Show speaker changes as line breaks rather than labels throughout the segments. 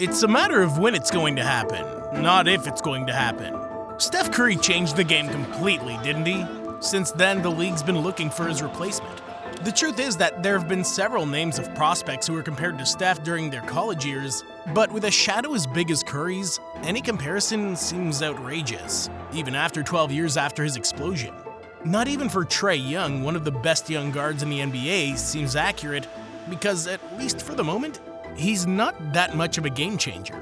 It's a matter of when it's going to happen, not if it's going to happen. Steph Curry changed the game completely, didn't he? Since then, the league's been looking for his replacement. The truth is that there have been several names of prospects who were compared to Steph during their college years, but with a shadow as big as Curry's, any comparison seems outrageous, even after 12 years after his explosion. Not even for Trae Young, one of the best young guards in the NBA, seems accurate, because at least for the moment, he's not that much of a game changer.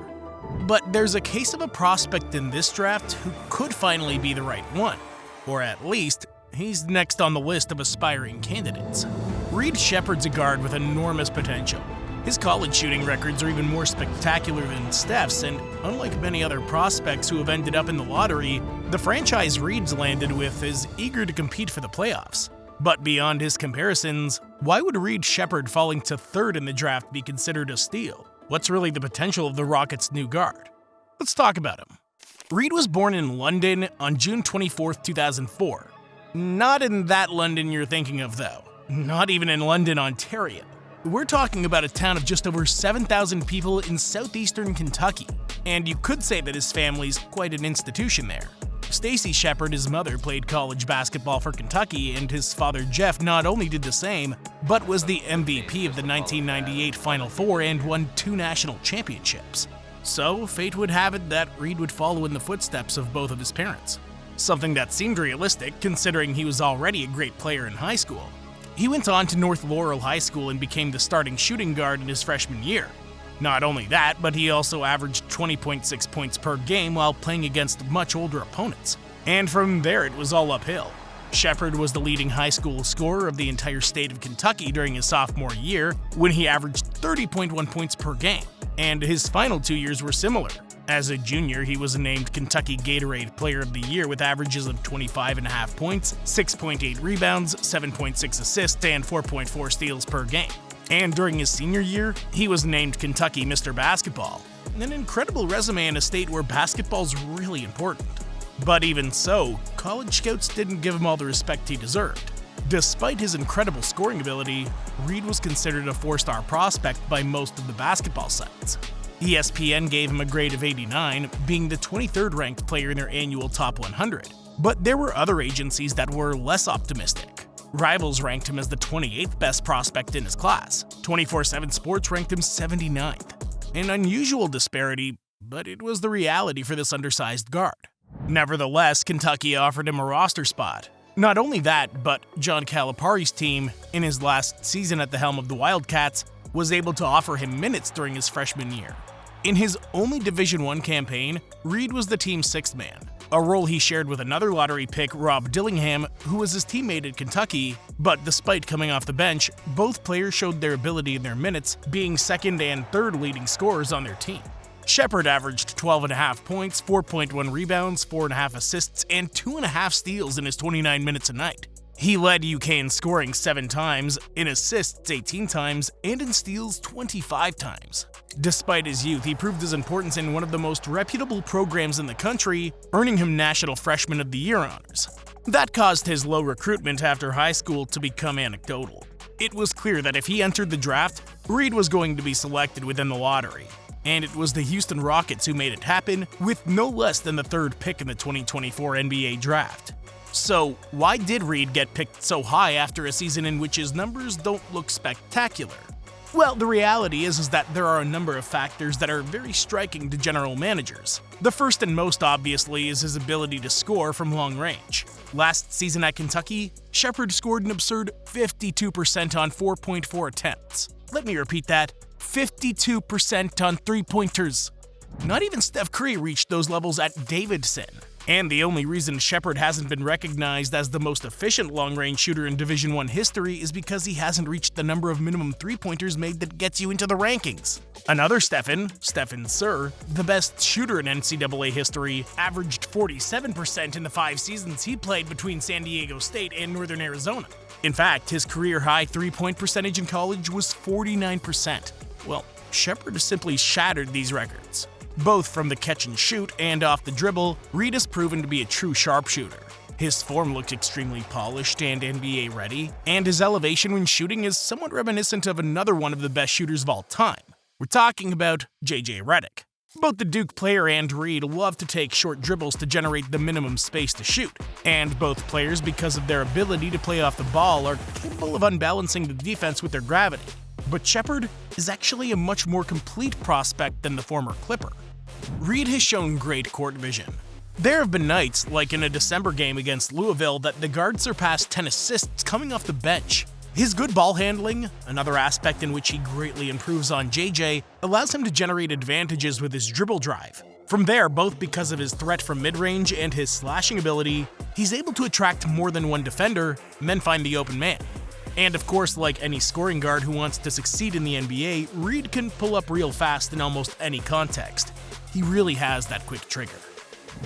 But there's a case of a prospect in this draft who could finally be the right one, or at least, he's next on the list of aspiring candidates. Reed Sheppard's a guard with enormous potential. His college shooting records are even more spectacular than Steph's, and unlike many other prospects who have ended up in the lottery, the franchise Reed's landed with is eager to compete for the playoffs. But beyond his comparisons, why would Reed Sheppard falling to third in the draft be considered a steal? What's really the potential of the Rockets' new guard? Let's talk about him. Reed was born in London on June 24, 2004. Not in that London you're thinking of, though. Not even in London, Ontario. We're talking about a town of just over 7,000 people in southeastern Kentucky, and you could say that his family's quite an institution there. Stacey Sheppard, his mother, played college basketball for Kentucky, and his father Jeff not only did the same, but was the MVP of the 1998 Final Four and won 2 national championships. So, fate would have it that Reed would follow in the footsteps of both of his parents. Something that seemed realistic, considering he was already a great player in high school. He went on to North Laurel High School and became the starting shooting guard in his freshman year. Not only that, but he also averaged 20.6 points per game while playing against much older opponents. And from there, it was all uphill. Sheppard was the leading high school scorer of the entire state of Kentucky during his sophomore year, when he averaged 30.1 points per game. And his final 2 years were similar. As a junior, he was named Kentucky Gatorade Player of the Year with averages of 25.5 points, 6.8 rebounds, 7.6 assists, and 4.4 steals per game. And during his senior year, he was named Kentucky Mr. Basketball. An incredible resume in a state where basketball's really important. But even so, college scouts didn't give him all the respect he deserved. Despite his incredible scoring ability, Reed was considered a 4-star prospect by most of the basketball sites. ESPN gave him a grade of 89, being the 23rd ranked player in their annual Top 100. But there were other agencies that were less optimistic. Rivals ranked him as the 28th best prospect in his class. 24/7 Sports ranked him 79th. An unusual disparity, but it was the reality for this undersized guard. Nevertheless, Kentucky offered him a roster spot. Not only that, but John Calipari's team, in his last season at the helm of the Wildcats, was able to offer him minutes during his freshman year. In his only Division I campaign, Reed was the team's 6th man, a role he shared with another lottery pick, Rob Dillingham, who was his teammate at Kentucky. But despite coming off the bench, both players showed their ability in their minutes, being second and third leading scorers on their team. Sheppard averaged 12.5 points, 4.1 rebounds, 4.5 assists, and 2.5 steals in his 29 minutes a night. He led UK in scoring 7 times, in assists 18 times, and in steals 25 times. Despite his youth, he proved his importance in one of the most reputable programs in the country, earning him National Freshman of the Year honors. That caused his low recruitment after high school to become anecdotal. It was clear that if he entered the draft, Reed was going to be selected within the lottery. And it was the Houston Rockets who made it happen, with no less than the 3rd pick in the 2024 NBA draft. So, why did Reed get picked so high after a season in which his numbers don't look spectacular? Well, the reality is that there are a number of factors that are very striking to general managers. The first and most obviously is his ability to score from long range. Last season at Kentucky, Sheppard scored an absurd 52% on 4.4 attempts. Let me repeat that, 52% on 3-pointers. Not even Steph Curry reached those levels at Davidson. And the only reason Sheppard hasn't been recognized as the most efficient long-range shooter in Division I history is because he hasn't reached the number of minimum 3-pointers made that gets you into the rankings. Another Stephen Sir, the best shooter in NCAA history, averaged 47% in the 5 seasons he played between San Diego State and Northern Arizona. In fact, his career-high 3-point percentage in college was 49%. Well, Sheppard simply shattered these records. Both from the catch and shoot and off the dribble, Reed has proven to be a true sharpshooter. His form looks extremely polished and NBA ready, and his elevation when shooting is somewhat reminiscent of another one of the best shooters of all time, We're talking about JJ Redick. Both the Duke player and Reed love to take short dribbles to generate the minimum space to shoot, and both players, because of their ability to play off the ball, are capable of unbalancing the defense with their gravity. But Sheppard is actually a much more complete prospect than the former Clipper. Reed has shown great court vision. There have been nights, like in a December game against Louisville, that the guard surpassed 10 assists coming off the bench. His good ball handling, another aspect in which he greatly improves on JJ, allows him to generate advantages with his dribble drive. From there, both because of his threat from mid-range and his slashing ability, he's able to attract more than one defender and then find the open man. And of course, like any scoring guard who wants to succeed in the NBA, Reed can pull up real fast in almost any context. He really has that quick trigger.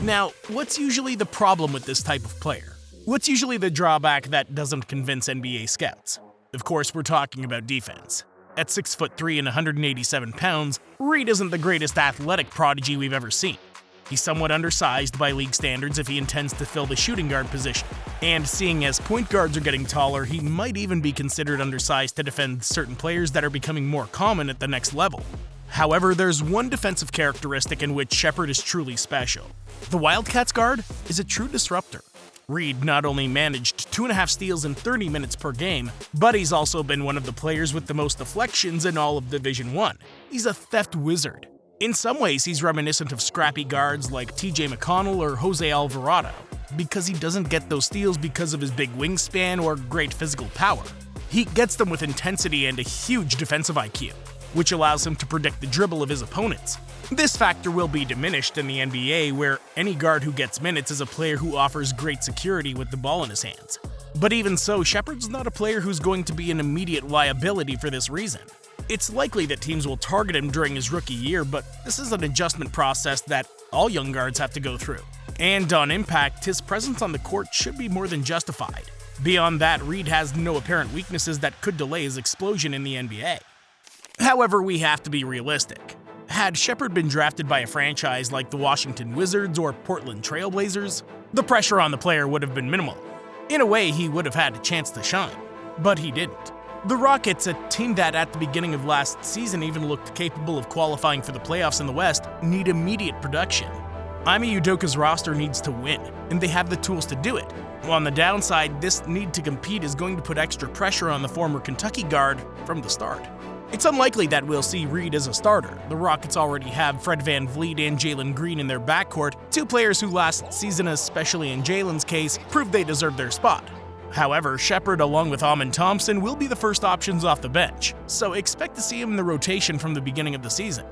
Now, what's usually the problem with this type of player? What's usually the drawback that doesn't convince NBA scouts? Of course, we're talking about defense. At 6'3" and 187 pounds, Reed isn't the greatest athletic prodigy we've ever seen. He's somewhat undersized by league standards if he intends to fill the shooting guard position. And seeing as point guards are getting taller, he might even be considered undersized to defend certain players that are becoming more common at the next level. However, there's one defensive characteristic in which Sheppard is truly special. The Wildcats guard is a true disruptor. Reed not only managed 2.5 steals in 30 minutes per game, but he's also been one of the players with the most deflections in all of Division I. He's a theft wizard. In some ways, he's reminiscent of scrappy guards like TJ McConnell or Jose Alvarado, because he doesn't get those steals because of his big wingspan or great physical power. He gets them with intensity and a huge defensive IQ, which allows him to predict the dribble of his opponents. This factor will be diminished in the NBA, where any guard who gets minutes is a player who offers great security with the ball in his hands. But even so, Sheppard's not a player who's going to be an immediate liability for this reason. It's likely that teams will target him during his rookie year, but this is an adjustment process that all young guards have to go through. And on impact, his presence on the court should be more than justified. Beyond that, Reed has no apparent weaknesses that could delay his explosion in the NBA. However, we have to be realistic. Had Sheppard been drafted by a franchise like the Washington Wizards or Portland Trail Blazers, the pressure on the player would have been minimal. In a way, he would have had a chance to shine, but he didn't. The Rockets, a team that at the beginning of last season even looked capable of qualifying for the playoffs in the West, need immediate production. Ime Udoka's roster needs to win, and they have the tools to do it. On the downside, this need to compete is going to put extra pressure on the former Kentucky guard from the start. It's unlikely that we'll see Reed as a starter. The Rockets already have Fred VanVleet and Jalen Green in their backcourt, two players who last season, especially in Jalen's case, proved they deserved their spot. However, Sheppard along with Amen Thompson will be the first options off the bench, so expect to see him in the rotation from the beginning of the season.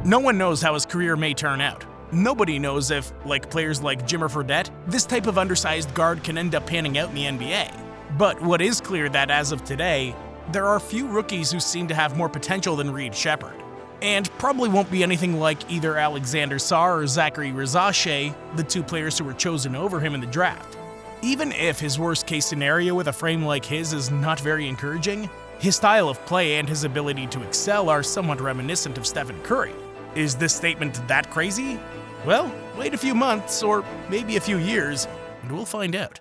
No one knows how his career may turn out. Nobody knows if, like players like Jimmer Fredette, this type of undersized guard can end up panning out in the NBA. But what is clear that as of today, there are few rookies who seem to have more potential than Reed Sheppard, and probably won't be anything like either Alexander Sarr or Zachary Rizache, the two players who were chosen over him in the draft. Even if his worst-case scenario with a frame like his is not very encouraging, his style of play and his ability to excel are somewhat reminiscent of Stephen Curry. Is this statement that crazy? Well, wait a few months, or maybe a few years, and we'll find out.